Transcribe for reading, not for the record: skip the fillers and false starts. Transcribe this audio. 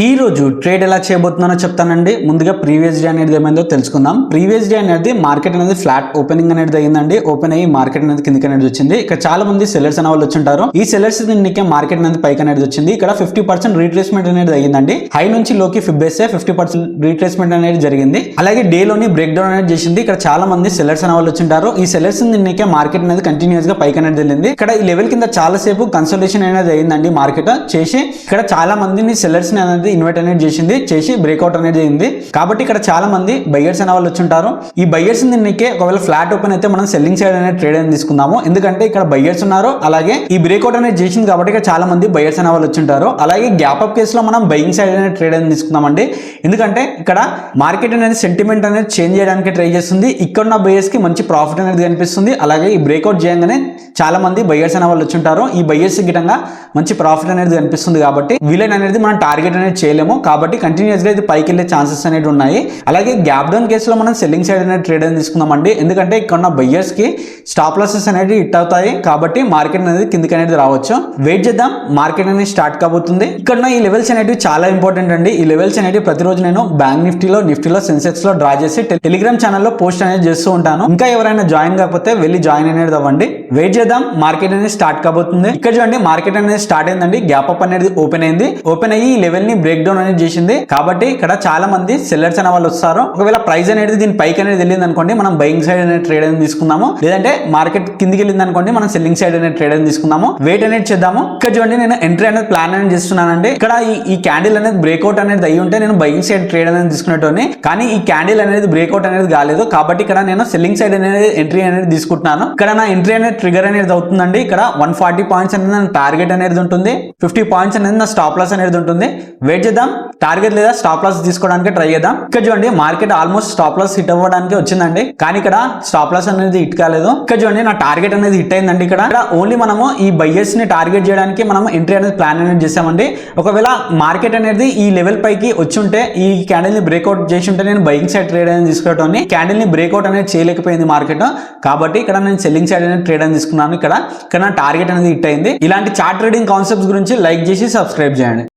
ఈ రోజు ట్రేడ్ ఎలా చేయబోతున్నానో చెప్తానండి. ముందుగా ప్రీవియస్ డే అనేది ఏమైందో తెలుసుకుందాం. ప్రీవియస్ డే అనేది మార్కెట్ అనేది ఫ్లాట్ ఓపెనింగ్ అనేది అయ్యిందండి. ఓపెన్ అయ్యి మార్కెట్ అనేది కిందకి అనేది వచ్చింది. ఇక్కడ చాలా మంది సెల్లర్స్ అనే వాళ్ళు వచ్చుంటారు. ఈ సెల్లర్స్ దీనికి మార్కెట్ అనేది పైకి అనేది వచ్చింది. ఇక్కడ 50% రీట్రేస్మెంట్ అనేది అయ్యిందండి. హై నుంచి లోకి ఫిబ్బేస్తే 50% రీట్రేస్మెంట్ అనేది జరిగింది. అలాగే డే లోని బ్రేక్ డౌన్ అనేది చేసింది. ఇక్కడ చాలా మంది సెల్లర్స్ అనే వాళ్ళు వచ్చుంటారు. ఈ సెల్లర్స్ దీనికి మార్కెట్ అనేది కంటిన్యూస్ గా పైకి అనేది వెళ్ళింది. ఇక్కడ ఈ లెవెల్ కింద చాలా సేపు కన్సల్టేషన్ అనేది అయ్యిందండి. మార్కెట్ చేసి ఇక్కడ చాలా మందిని సెల్లర్స్ అనేది ఇన్వైట్ అనేది చేసి బ్రేక్అవుట్ అనేది అయింది. కాబట్టి ఇక్కడ చాలా మంది బయ్యర్స్ అనే వాళ్ళు వచ్చుంటారు. ఈ బయ్యర్స్ దీనికి ఒకవేళ ఫ్లాట్ ఓపెన్ అయితే మనం సెల్లింగ్ సైడ్ అనేది ట్రేడ్ అనేది తీసుకుందాము. ఎందుకంటే ఇక్కడ బయ్యర్స్ ఉన్నారు. అలాగే ఈ బ్రేక్అవుట్ అనేది చేసింది కాబట్టి ఇక్కడ చాలా మంది బయ్యర్స్ అనే వాళ్ళు వచ్చుంటారు. అలాగే గ్యాప్ అప్ కేసులో మనం బయింగ్ సైడ్ అనేది ట్రేడ్ అనేది తీసుకుందామండి. ఎందుకంటే ఇక్కడ మార్కెట్ అనేది సెంటిమెంట్ అనేది చేంజ్ చేయడానికి ట్రై చేస్తుంది. ఇక్కడ ఉన్న బయ్యర్స్ కి మంచి ప్రాఫిట్ అనేది కనిపిస్తుంది. అలాగే ఈ బ్రేక్అవుట్ చేయగానే చాలా మంది బయ్యర్స్ అనే వాళ్ళు వచ్చుంటారు. ఈ బయ్యర్స్ గిటంగా మంచి ప్రాఫిట్ అనేది కనిపిస్తుంది. కాబట్టి వీలైన అనేది మనం టార్గెట్ అనేది చేయలేము. కాబట్టి కంటిన్యూస్ గా ఇది పైకి వెళ్ళే ఛాన్సెస్ అనేవి ఉన్నాయి. అలాగే గ్యాప్ డౌన్ కేసులో మనం సెల్లింగ్ సైడ్ అనేది ట్రేడ్ అనేది తీసుకుందామండి. ఎందుకంటే ఇక్కడ ఉన్న బయ్యర్స్ కి స్టాప్ లాసెస్ అనేది హిట్ అవుతాయి. కాబట్టి మార్కెట్ అనేది కిందకి అనేది రావచ్చు. వెయిట్ చేద్దాం, మార్కెట్ అనేది స్టార్ట్ కాబోతుంది. ఇక్కడ ఉన్న ఈ లెవెల్స్ అనేవి చాలా ఇంపార్టెంట్ అండి. ఈ లెవెల్స్ అనేవి ప్రతిరోజు నేను బ్యాంక్ నిఫ్టీలో సెన్సెక్స్ లో డ్రా చేసి టెలిగ్రామ్ ఛానల్లో పోస్ట్ అనేది చేస్తూ ఉంటాను. ఇంకా ఎవరైనా జాయిన్ కాకపోతే వెళ్ళి జాయిన్ అనేది అవ్వండి. వెయిట్ చేద్దాం, మార్కెట్ అనేది స్టార్ట్ కాబోతుంది. ఇక్కడ చూడండి, మార్కెట్ అనేది స్టార్ట్ అయిందండి. గ్యాప్ అప్ అనేది ఓపెన్ అయింది. ఓపెన్ అయ్యి ఈ లెవెల్ ని బ్రేక్ డౌన్ అనేది చేసింది. కాబట్టి ఇక్కడ చాలా మంది సెల్లర్స్ అనే వాళ్ళు వస్తారు. ఒకవేళ ప్రైస్ అనేది దీని పైకి అనేది వెళ్ళింది అనుకోండి, మనం బయింగ్ సైడ్ అనేది ట్రేడ్ అనేది తీసుకుందాము. లేదంటే మార్కెట్ కిందికి వెళ్ళింది అనుకోండి, మనం సెల్లింగ్ సైడ్ అనేది ట్రేడ్ అనేది తీసుకుందాము. వెయిట్ అనేది చేద్దాము. ఇక్కడ చూడండి, నేను ఎంట్రీ అనేది ప్లాన్ అనేది చేస్తున్నానండి. ఇక్కడ ఈ క్యాండిల్ అనేది బ్రేక్అవుట్ అనేది అయ్యి ఉంటే నేను బయింగ్ సైడ్ ట్రేడ్ అనేది తీసుకునేటోని, కానీ ఈ క్యాండిల్ అనేది బ్రేక్అవుట్ అనేది కాలేదు. కాబట్టి ఇక్కడ నేను సెల్లింగ్ సైడ్ అనేది ఎంట్రీ అనేది తీసుకుంటున్నాను. ఇక్కడ నా ఎంట్రీ అనేది ట్రిగర్ అనేది అవుతుందండి. ఇక్కడ 140 పాయింట్స్ అనేది నా టార్గెట్ అనేది ఉంటుంది. 50 పాయింట్స్ అనేది నా స్టాప్ లాస్ అనేది ఉంటుంది. వెయిట్ చేద్దాం, టార్గెట్ లేదా స్టాప్ లాస్ తీసుకోవడానికి ట్రై చేద్దాం. ఇక్కడ చూడండి, market almost stop loss hit అవ్వడానికి వచ్చిందండి. కానీ ఇక్కడ స్టాప్ లాస్ అనేది హిట్ కాలేదు. ఇక్కడ చూడండి, నా టార్గెట్ అనేది హిట్ అయిందండి. ఇక్కడ ఓన్లీ మనము ఈ బయ్యర్స్ ని టార్గెట్ చేయడానికి మనం ఎంట్రీ అనేది ప్లాన్ అనేది చేసామండి. ఒకవేళ మార్కెట్ అనేది ఈ లెవెల్ పైకి వచ్చి ఉంటే, ఈ క్యాండిల్ ని బ్రేక్అవుట్ చేసి ఉంటే నేను బయింగ్ సైడ్ ట్రేడ్ అనేది తీసుకోవటం, క్యాండిల్ ని బ్రేక్అవుట్ అనేది చేయలేకపోయింది మార్కెట్. కాబట్టి ఇక్కడ నేను సెల్లింగ్ సైడ్ అనేది ట్రేడ్ అనేది తీసుకున్నాను. ఇక్కడ నా టార్గెట్ అనేది హిట్ అయింది. ఇలాంటి చార్ట్ ట్రేడింగ్ కాన్సెప్ట్స్ గురించి లైక్ చేసి సబ్స్క్రైబ్ చేయండి.